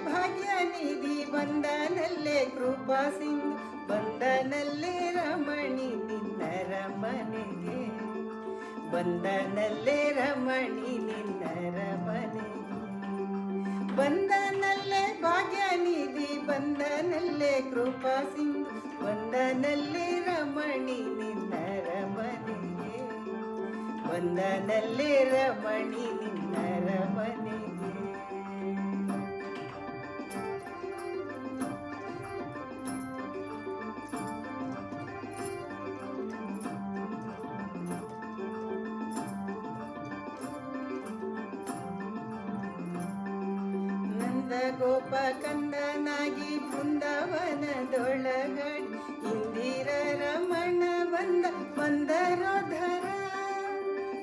ಭಾಗ್ಯ ನಿಧಿ ಬಂದನಲ್ಲೇ ಕೃಪಾ ಸಿಂಧು ಬಂದನಲ್ಲೇ ರಮಣಿ ನಿನ್ನರ ಮನೆಗೆ ಬಂದನಲ್ಲೇ ರಮಣಿ ನಿನ್ನರ ಮನೆಗೆ ಬಂದನಲ್ಲೇ ಭಾಗ್ಯ ನಿಧಿ ಬಂದನಲ್ಲೇ ಕೃಪಾ ಸಿಂಧು ಬಂದನಲ್ಲೇ ರಮಣಿ ನಿನ್ನರ ಮನೆಗೆ ಬಂದನಲ್ಲೇ ರಮಣಿ ನಿನ್ನರ ಮನೆಗೆ ಗೋಪ ಕಂದನಾಗಿ ಬೃಂದಾವನದೊಳಗಡೆ ಇಂದಿರ ರಮಣ ಬಂದರೋಧರ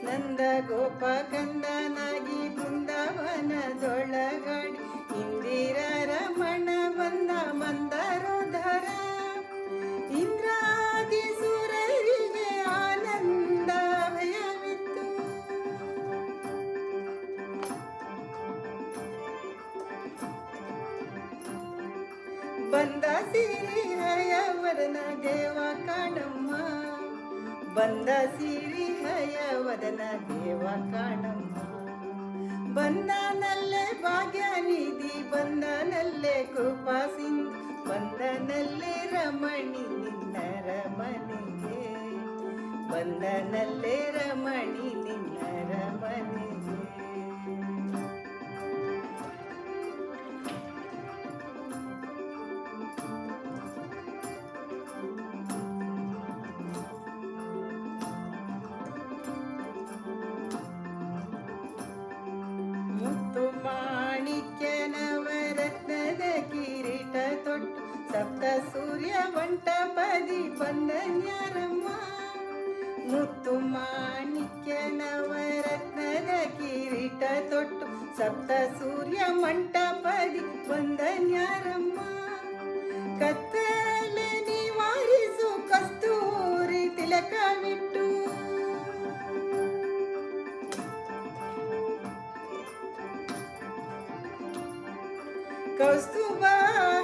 ನಂದ ಗೋಪ ಕಂದನಾಗಿ ಬೃಂದಾವನದೊಳಗಡೆ ಇಂದಿರ ರಮಣ ಮಂದರೋಧರ ಇಂದ್ರಾದಿ ಸುರರಿಗೆ ಆನಂದ ಭಯವಿತ್ತು ಬಂದ ಸಿರಿಹಯವದನ ದೇವ ಕಾಣಮ್ಮ ಬಂದ ಸಿರಿಹಯವದನ ದೇವ ಕಾಣಮ್ಮ ಬಂದನಲ್ಲೇ ಭಾಗ್ಯ ನಿಧಿ ಬಂದನಲ್ಲೇ ಕೃಪಾ ಸಿಂಧು ಬಂದನಲ್ಲೇ ರಮಣಿ ನಿನ್ನರ ಮನೆಗೆ ಬಂದನಲ್ಲೇ ರಮಣಿ ನಿನ್ನರ ಮನೆಗೆ ಮಾಣಿಕ್ಯನವರತ್ನದ ಕಿರೀಟ ತೊಟ್ಟು ಸಪ್ತ ಸೂರ್ಯ ವಂಟಪದಿ ಬಂದನ್ಯಾರಮ್ಮ ಮುತ್ತು ಮಾಣಿಕ್ಯನವರತ್ನದ ಕಿರೀಟ ತೊಟ್ಟು ಸಪ್ತ ಸೂರ್ಯ ಮಂಟಪದಿ ಬಂದನ್ಯಾರಮ್ಮ ಕತ್ತಲೆ ನಿವಾರಿಸು ಕಸ್ತೂರಿ ತಿಲಕವಿಟ್ಟು ಕೌಸ್ತುಭ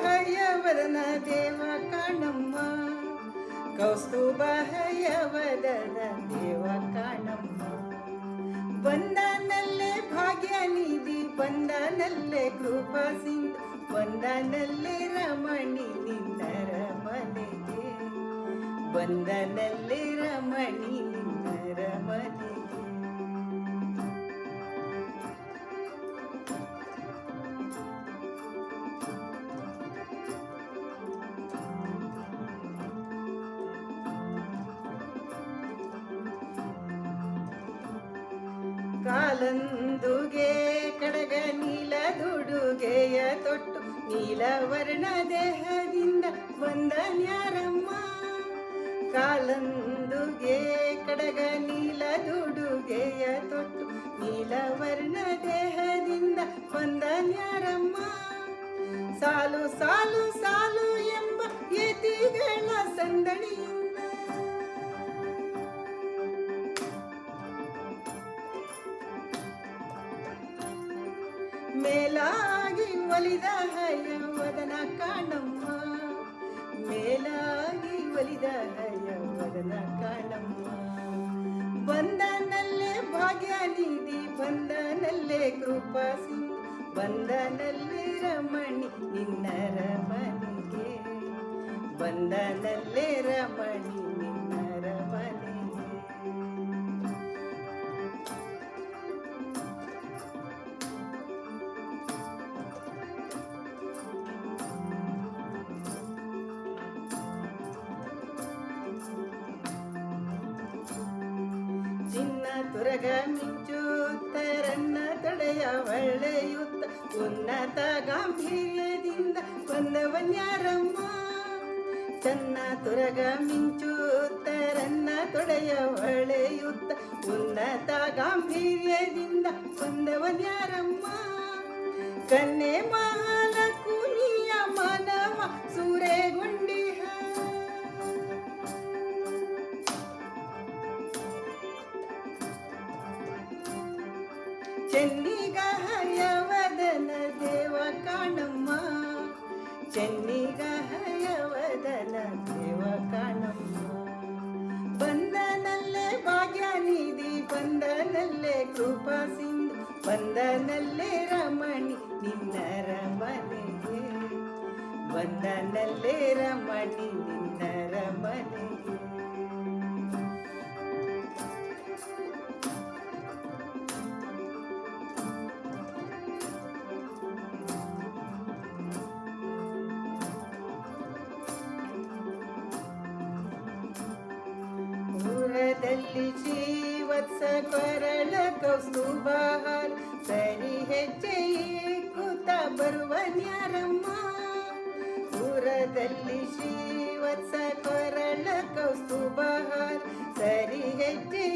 ಹಯವದನ ದೇವ ಕಾಣಮ್ಮ ಕೌಸ್ತುಭ ಹಯವದನ ದೇವ ಕಾಣಮ್ಮ ಬಂದನಲ್ಲೇ ಭಾಗ್ಯ ನಿಧಿ ಬಂದನಲ್ಲೇ ಕೃಪಾ ಸಿಂಧು ಬಂದನಲ್ಲೇ ರಮಣಿ ನಿನ್ನರ ಮನೆಗೆ ಬಂದನಲ್ಲೇ ರಮಣಿ ನಿನ್ನರ ಮನೆಗೆ ಕಾಲಂದುಗೆ ಕಡಗ ನೀಲದುಡುಗೆಯ ತೊಟ್ಟು ನೀಲವರ್ಣ ದೇಹದಿಂದ ಬಂದನ್ಯಾರಮ್ಮ ಕಾಲಂದುಗೆ ಕಡಗ ನೀಲದುಡುಗೆಯ ತೊಟ್ಟು ನೀಲವರ್ಣ ದೇಹದಿಂದ ಬಂದನ್ಯಾರಮ್ಮ ಸಾಲು ಸಾಲು ಸಾಲು ಎಂಬ ಯತಿಗಳ ಸಂದಣಿಯಿಂದ ಮೇಲಾಗಿ ಒಲಿದ ಹಯವದನ ಕಾಣಮ್ಮ ಮೇಲಾಗಿ ಒಲಿದ ಹಯವದನ ಕಾಣಮ್ಮ ಬಂದನಲ್ಲೇ ಭಾಗ್ಯ ನಿಧಿ ಬಂದನಲ್ಲೇ ಕೃಪಾ ಸಿಂಧು ಬಂದನಲ್ಲೇ ರಮಣಿ ನಿನ್ನರ ಮನೆಗೆ ಬಂದನಲ್ಲೇ ರಮಣಿ ನಿನ್ನರ ಮನೆಗೆ ಚಿನ್ನ ತುರಗ ಮಿಂಚುತ್ತರನ್ನ ತಡೆಯ ಒಳ್ಳೆಯುತ್ತ ಉನ್ನತ ಗಾಂಭೀರ್ಯದಿಂದ ಬಂದವನ್ಯಾರಮ್ಮ ಚನ್ನ ತುರಗ ಮಿಂಚುತ್ತರನ್ನ ತೊಡೆಯ ಒಳ್ಳೆಯುತ್ತ ಉನ್ನತ ಗಾಂಭೀರ್ಯದಿಂದ ಬಂದವನ್ಯಾರಮ್ಮ ಕನ್ನೆ ಮಹಾಲಕುನಿಯ ಮಾನವ ಸೂರೆಗೊಂಡಿಹ ಚೆನ್ನಿಗ ಹಯವದನ ದೇವ ಕಾಣಮ್ಮ ಚೆನ್ನಿಗಹಯವದನ ದೇವ ಕಾಣಮ್ಮ. ಬಂದನಲ್ಲೇ ಭಾಗ್ಯನಿಧಿ, ಬಂದನಲ್ಲೇ ಕೃಪಾ ಸಿಂಧು, ಬಂದನಲ್ಲೇ ರಮಣಿ ನಿನ್ನರ ಮನೆಗೆ, ಬಂದನಲ್ಲೇ ರಮಣಿ ನಿನ್ನರ ಮನೆಗೆ. ಪುರದಲ್ಲಿ ಶ್ರೀವತ್ಸ ಕೊರಳ ಕೌಸ್ತುಭಹಾರ, ಸರಿ ಹೆಜ್ಜೆ ಕೂತ ಬರುವನ್ಯಾರಮ್ಮ. ಪುರದಲ್ಲಿ ಶ್ರೀವತ್ಸ ಕೊರಳ ಕೌಸ್ತುಭಹಾರ, ಸರಿ ಹೆಜ್ಜೆ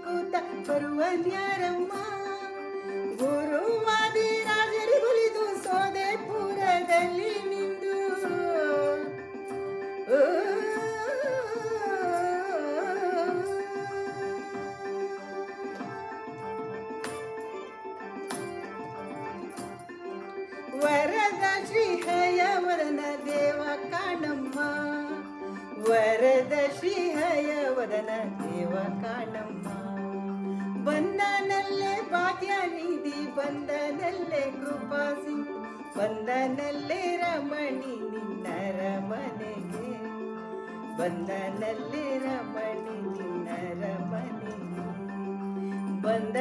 ಕೂತ ಬರುವನ್ಯಾರಮ್ಮ. ಗುರುವಾದಿ ರಾಜರಿಗೊಲಿದು ಸೋದೆ ಪುರದಲ್ಲಿ ನಿಂದು, ವರದ ಶ್ರೀ ಹಯವದನ ದೇವ ಕಾಣಮ್ಮ, ವರದ ಶ್ರೀ ಹಯವದನ ದೇವ ಕಾಣಮ್ಮ. ಬಂದನಲ್ಲೇ ಭಾಗ್ಯನಿಧಿ, ಬಂದನಲ್ಲೇ ಕೃಪಾ ಸಿಂಧು, ಬಂದನಲ್ಲೇ ರಮಣಿ ನಿನ್ನರ ಮನೆಗೆ, ಬಂದನಲ್ಲೇ ರಮಣಿ ನಿನ್ನರ ಮನೆಗೆ. ಬಂದ